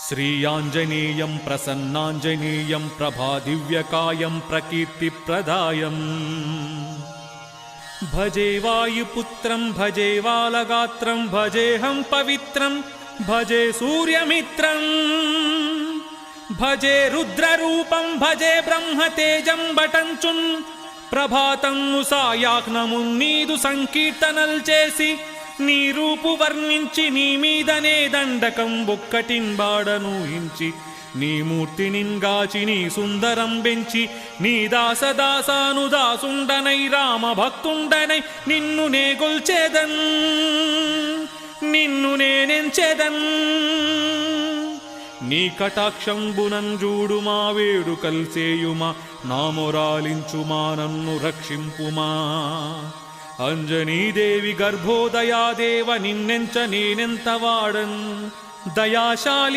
శ్రీయాంజనేయం ప్రసన్నాంజనేయం ప్రభాదివ్యకాయం ప్రకీర్తిప్రదాయం భజే వాయుపుత్రం భజే వాలగాత్రం భజేహం పవిత్రం భజే సూర్యమిత్రం భజే రుద్రరూపం భజే బ్రహ్మతేజం బటంచున్ ప్రభాతము సాయాహ్నమున్నీదు సంకీర్తనల్ చేసి నీ రూపు వర్ణించి నీ మీదనే దండకం ఒక్కటింబాడను హించి నీ మూర్తినింగాచి నీ సుందరం బెంచి నీ దాసదాసాను దాసుండనై రామ భక్తుండనై నిన్ను నే గొల్చేదన్ నిన్ను నేనెంచెదన్ నీ కటాక్షంబునం జూడుమా వేడుకల్ సేయుమా నామొరాలించుమా నన్ను రక్షింపుమా అంజనీదేవి గర్భోదయాదేవ నిన్నెంచ నేనెంత వాడన్ దయాశాలి